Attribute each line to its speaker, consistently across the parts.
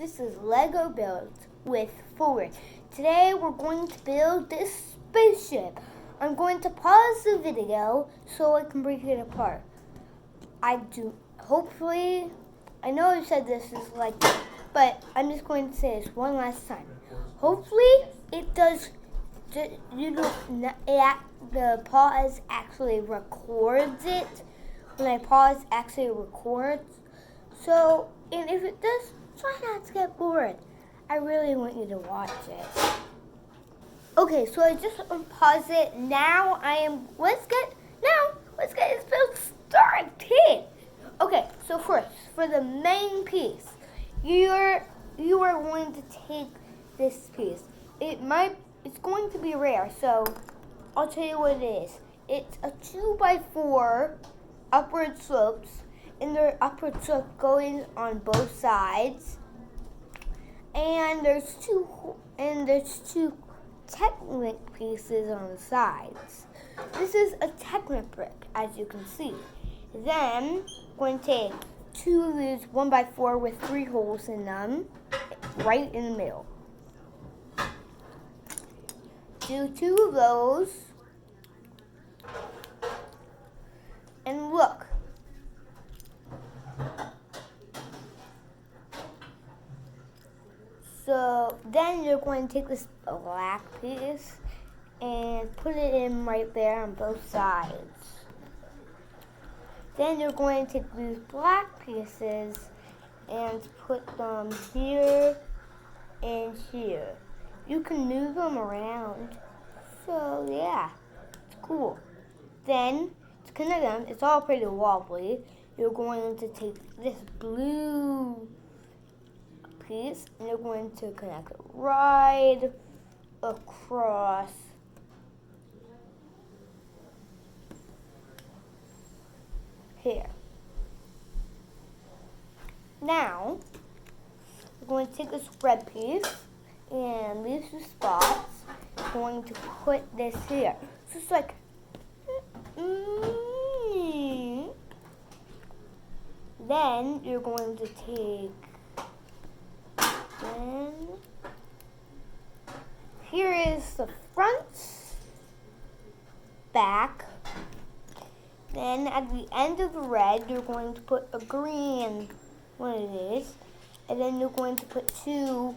Speaker 1: This is Lego Build with flourishes. Today we're going to build this spaceship. I'm going to pause the video so I can break it apart. Hopefully, I know I said this is like, but I'm just going to say this one last time. Hopefully it does, the pause actually records it. When I pause, actually records. So, and if it does, try not to get bored. I really want you to watch it. Okay, so I just unpause it. Now let's get this build started. Okay, so first, for the main piece, you are going to take this piece. It's going to be rare, so I'll tell you what it is. It's a 2x4 upward slopes, and there are upward slopes going on both sides. And there's two Technic pieces on the sides. This is a Technic brick, as you can see. Then I'm going to take two of these 1x4 with 3 holes in them, right in the middle. Do 2 of those, and look. So then you're going to take this black piece and put it in right there on both sides. Then you're going to take these black pieces and put them here and here. You can move them around. So yeah, it's cool. Then to connect them, it's all pretty wobbly. You're going to take this blue piece and you're going to connect it right across here. Now we're going to take this red piece and leave some spots. We're going to put this here. So it's like then you're going to take here is the front, back. Then at the end of the red, you're going to put a green one of these, and then you're going to put 2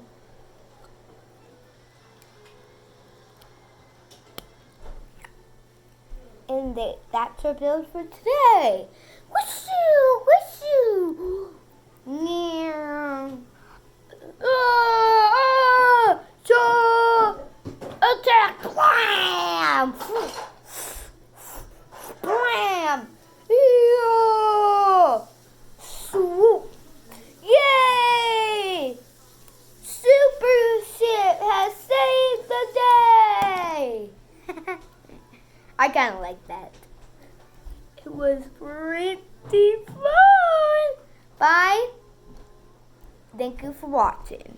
Speaker 1: and that's our build for today. Wishoo, wishoo, meow. Attack! Blam! Blam! Yeah! Swoop! Yay! Super Ship has saved the day! I kind of like that. It was pretty fun. Bye. Thank you for watching.